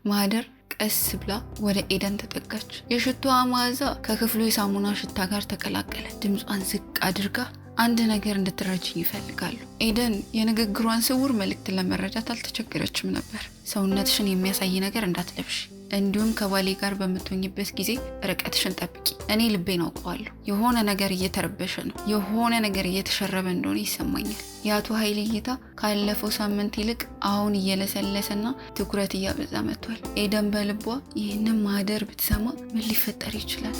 ማህደር ቀስ ብላ ወደ ኤደን ተጠጋች። የሽቶዋ መዓዛ ከክፍሉ የሳሙና ሽታ ጋር ተቀላቀለ። ድምጿን ዝቅ አድርጋ አንድ ነገር እንድትረጅኝ ይፈልጋሉ። ኤደን የንግግሯን ስውር መልእክት ለመረዳት አልተቸገረችም ነበር። ሰውነትሽን የሚያሳይ ነገር እንዳትለብሽ፣ እንዲሁም ከባሌ ጋር በምትሆኝበት ጊዜ ርቀትሽን ጠብቂ። እኔ ልቤን አውቀዋለሁ። የሆነ ነገር እየተረበሸ ነው፣ የሆነ ነገር እየተሸረበ እንደሆነ ይሰማኛል። የአቶ ኃይሌ እይታ ካለፈው ሳምንት ይልቅ አሁን እየለሰለሰና ትኩረት እያበዛ መጥቷል። ኤደን በልቧ ይህንን ማህደር ብትሰማ ምን ሊፈጠር ይችላል?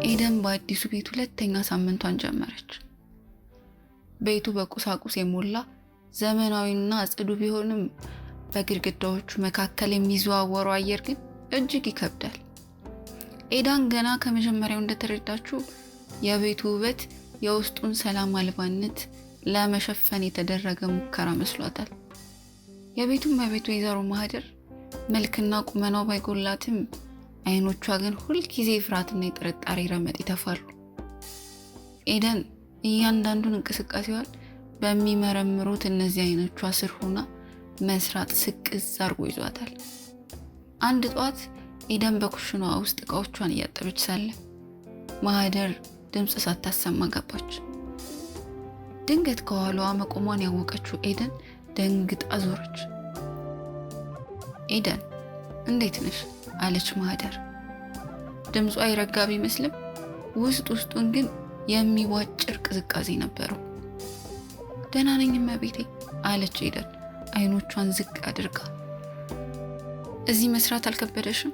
ኤደን በአዲሱ ቤት ሁለተኛ ሳምንቷን ጀመረች። ቤቱ በቁሳቁስ የሞላ ዘመናዊና ጽዱ ቢሆንም በግድግዳዎቹ መካከል የሚዘዋወረው አየር ግን እጅግ ይከብዳል። ኤደን ገና ከመጀመሪያው እንደተረዳችው የቤቱ ውበት የውስጡን ሰላም አልባነት ለመሸፈን የተደረገ ሙከራ መስሏታል። የቤቱን በቤቱ ወይዘሮ ማህደር መልክና ቁመናው ባይጎላትም አይኖቿ ግን ሁልጊዜ ፍርሃትና የጥርጣሬ ረመጥ ይተፋሉ። ኤደን እያንዳንዱን እንቅስቃሴዋን በሚመረምሩት እነዚህ አይኖቿ ስር ሆና መስራት ስቅዝ አርጎ ይዟታል። አንድ ጠዋት ኤደን በኩሽናዋ ውስጥ እቃዎቿን እያጠበች ሳለ ማህደር ድምፅ ሳታሰማ ገባች። ድንገት ከኋላዋ መቆሟን ያወቀችው ኤደን ደንግጣ ዞረች። ኤደን እንዴት ነሽ? አለች ማህደር። ድምጿ የረጋ ቢመስልም ውስጥ ውስጡን ግን የሚዋጭር ቅዝቃዜ ነበረው። ደህና ነኝ እመቤቴ አለች ኤደን አይኖቿን ዝቅ አድርጋ። እዚህ መስራት አልከበደሽም?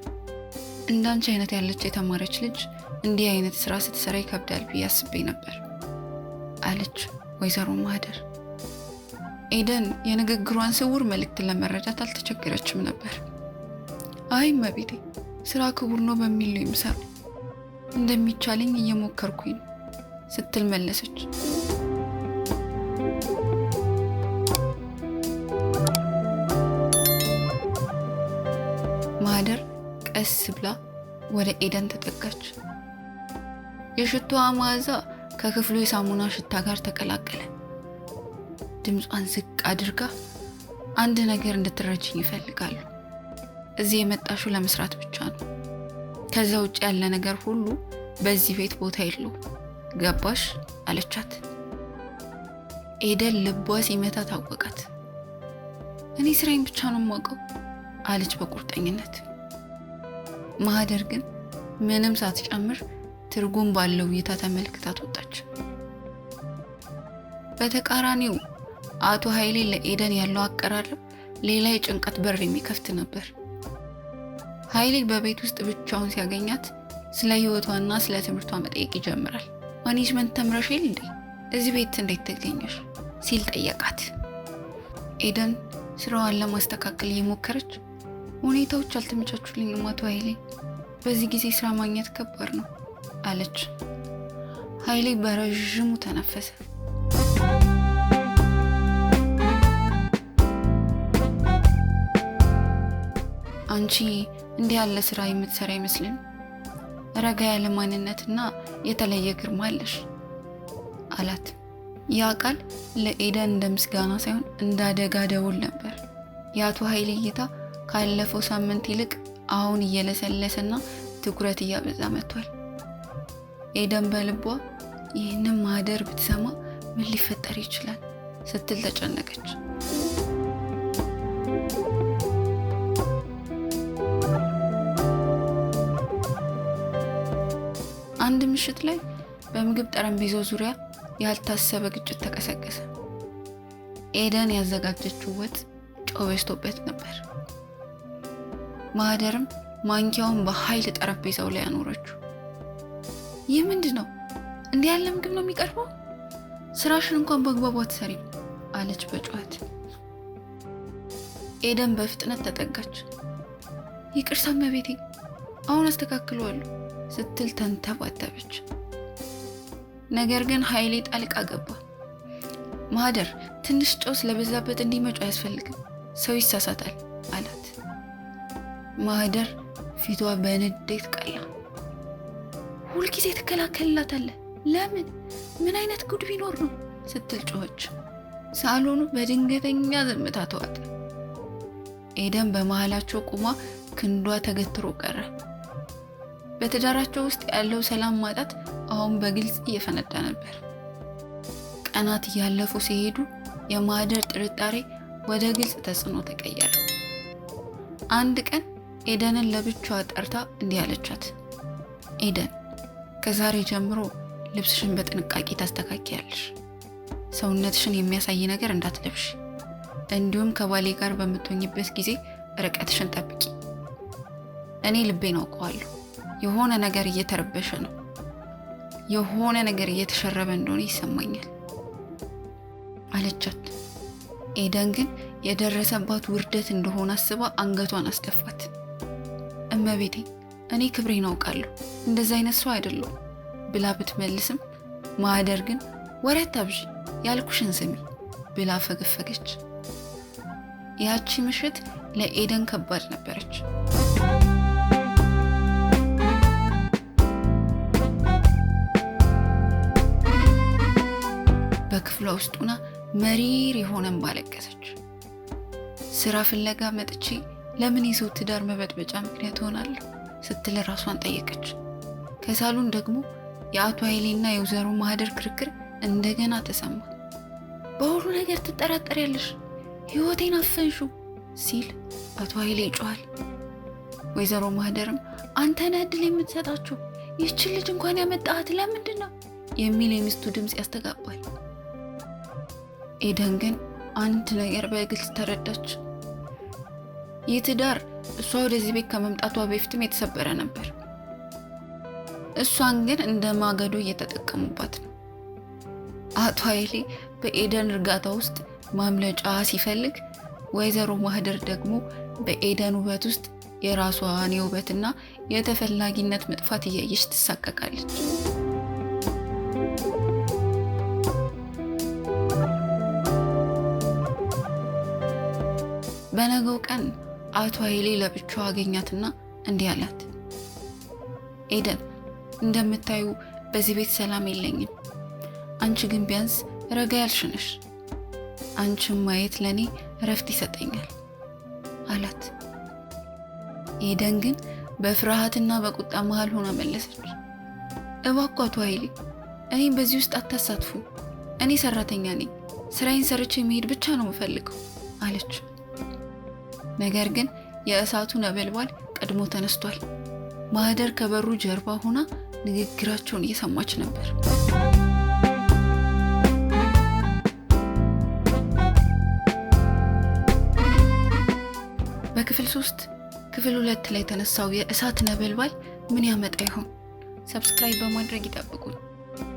እንዳንቺ አይነት ያለች የተማረች ልጅ እንዲህ አይነት ስራ ስትሰራ ይከብዳል ብዬ አስቤ ነበር አለች ወይዘሮ ማህደር። ኤደን የንግግሯን ስውር መልእክት ለመረዳት አልተቸገረችም ነበር። አይ እመቤቴ፣ ስራ ክቡር ነው በሚል ነው የምሰራው፣ እንደሚቻለኝ እየሞከርኩኝ ነው ስትል መለሰች። ማህደር ቀስ ብላ ወደ ኤደን ተጠጋች። የሽቶዋ መዓዛ ከክፍሉ የሳሙና ሽታ ጋር ተቀላቀለ። ድምጿን ዝቅ አድርጋ አንድ ነገር እንድትረጅኝ ይፈልጋሉ። እዚህ የመጣሽው ለመስራት ብቻ ነው። ከዛ ውጭ ያለ ነገር ሁሉ በዚህ ቤት ቦታ የለው። ገባሽ? አለቻት። ኤደን ልቧ ሲመታ ታወቃት። እኔ ስራዬን ብቻ ነው የማውቀው አለች በቁርጠኝነት። ማህደር ግን ምንም ሳትጨምር ትርጉም ባለው እይታ ተመልክታት ወጣች። በተቃራኒው አቶ ኃይሌ ለኤደን ያለው አቀራረብ ሌላ የጭንቀት በር የሚከፍት ነበር። ኃይሌ በቤት ውስጥ ብቻውን ሲያገኛት ስለ ህይወቷና ስለ ትምህርቷ መጠየቅ ይጀምራል። ማኔጅመንት ተምረሽ የለ እንዴ? እዚህ ቤት እንዴት ተገኘሽ? ሲል ጠየቃት። ኤደን ስራዋን ለማስተካከል እየሞከረች ሁኔታዎች አልተመቻቹልኝም አቶ ኃይሌ፣ በዚህ ጊዜ ስራ ማግኘት ከባድ ነው አለች። ኃይሌ በረዥሙ ተነፈሰ። አንቺ እንዲህ ያለ ስራ የምትሰራ አይመስልም። ረጋ ያለ ማንነትና የተለየ ግርማ አለሽ አላት። ያ ቃል ለኤደን እንደ ምስጋና ሳይሆን እንደ አደጋ ደውል ነበር። የአቶ ኃይሌ እይታ ካለፈው ሳምንት ይልቅ አሁን እየለሰለሰና ትኩረት እያበዛ መጥቷል። ኤደን በልቧ ይህንን ማህደር ብትሰማ ምን ሊፈጠር ይችላል ስትል ተጨነቀች። አንድ ምሽት ላይ በምግብ ጠረጴዛው ዙሪያ ያልታሰበ ግጭት ተቀሰቀሰ። ኤደን ያዘጋጀችው ወጥ ጨው በዝቶበት ነበር። ማህደርም ማንኪያውን በኃይል ጠረጴዛው ላይ አኖረችው። ይህ ምንድን ነው? እንዲህ ያለ ምግብ ነው የሚቀርበው? ስራሽን እንኳን በአግባቡ አትሰሪም አለች በጩኸት። ኤደን በፍጥነት ተጠጋች። ይቅርታ እመቤቴ፣ አሁን አስተካክለዋለሁ ስትል ተንተባተበች። ነገር ግን ኃይሌ ጣልቃ ገባ። ማህደር ትንሽ ጨው ስለበዛበት እንዲመጩ አያስፈልግም፣ ሰው ይሳሳታል አላት። ማህደር ፊቷ በንዴት ቀላ። ሁልጊዜ ትከላከልላታለህ፣ ለምን? ምን አይነት ጉድ ቢኖር ነው ስትል ጮኸች። ሳሎኑ በድንገተኛ ዝምታ ተዋጠ። ኤደን በመሃላቸው ቆማ ክንዷ ተገትሮ ቀረ። በትዳራቸው ውስጥ ያለው ሰላም ማጣት አሁን በግልጽ እየፈነዳ ነበር። ቀናት እያለፉ ሲሄዱ የማህደር ጥርጣሬ ወደ ግልጽ ተጽዕኖ ተቀየረ። አንድ ቀን ኤደንን ለብቻዋ ጠርታ እንዲህ አለቻት። ኤደን፣ ከዛሬ ጀምሮ ልብስሽን በጥንቃቄ ታስተካክያለሽ። ሰውነትሽን የሚያሳይ ነገር እንዳትለብሽ፣ እንዲሁም ከባሌ ጋር በምትሆኝበት ጊዜ ርቀትሽን ጠብቂ። እኔ ልቤን አውቀዋለሁ። የሆነ ነገር እየተረበሸ ነው። የሆነ ነገር እየተሸረበ እንደሆነ ይሰማኛል አለቻት። ኤደን ግን የደረሰባት ውርደት እንደሆነ አስባ አንገቷን አስደፋት። እመቤቴ፣ እኔ ክብሬን አውቃለሁ፣ እንደዛ አይነት ሰው አይደለሁም ብላ ብትመልስም ማህደር ግን ወሬ አታብዢ፣ ያልኩሽን ስሚ ብላ ፈገፈገች። ያቺ ምሽት ለኤደን ከባድ ነበረች። በክፍሏ ውስጥ ሆና መሪር የሆነን ባለቀሰች። ስራ ፍለጋ መጥቼ ለምን የሰው ትዳር መበጥበጫ ምክንያት ሆናለሁ ስትል ራሷን ጠየቀች። ከሳሎን ደግሞ የአቶ ኃይሌና የወይዘሮ ማህደር ክርክር እንደገና ተሰማ። በሁሉ ነገር ትጠራጠሪያለሽ፣ ህይወቴን አፈንሹ ሲል አቶ ኃይሌ ይጮሃል። ወይዘሮ ማህደርም አንተ ነህ እድል የምትሰጣቸው፣ ይህችን ልጅ እንኳን ያመጣሃት ለምንድን ነው የሚል የሚስቱ ድምፅ ያስተጋባል። ኤደን ግን አንድ ነገር በግልጽ ተረዳች። ይህ ትዳር እሷ ወደዚህ ቤት ከመምጣቷ በፊትም የተሰበረ ነበር። እሷን ግን እንደ ማገዶ እየተጠቀሙባት ነው። አቶ ኃይሌ በኤደን እርጋታ ውስጥ ማምለጫ ሲፈልግ፣ ወይዘሮ ማህደር ደግሞ በኤደን ውበት ውስጥ የራሷን የውበትና የተፈላጊነት መጥፋት እያየች ትሳቀቃለች። በነገው ቀን አቶ ኃይሌ ለብቻው አገኛትና እንዲህ አላት። ኤደን፣ እንደምታዩ በዚህ ቤት ሰላም የለኝም። አንቺ ግን ቢያንስ ረጋ ያልሽ ነሽ። አንቺን ማየት ለኔ እረፍት ይሰጠኛል አላት። ኤደን ግን በፍርሃትና በቁጣ መሃል ሆና መለሰች። እባክዎ አቶ ኃይሌ፣ እኔም በዚህ ውስጥ አታሳትፉ። እኔ ሰራተኛ ነኝ። ስራዬን ሰርቼ መሄድ ብቻ ነው የምፈልገው አለች። ነገር ግን የእሳቱ ነበልባል ቀድሞ ተነስቷል። ማህደር ከበሩ ጀርባ ሆና ንግግራቸውን እየሰማች ነበር። በክፍል 3 ክፍል 2 ላይ የተነሳው የእሳት ነበልባል ምን ያመጣ ይሆን? ሰብስክራይብ በማድረግ ይጠብቁኝ።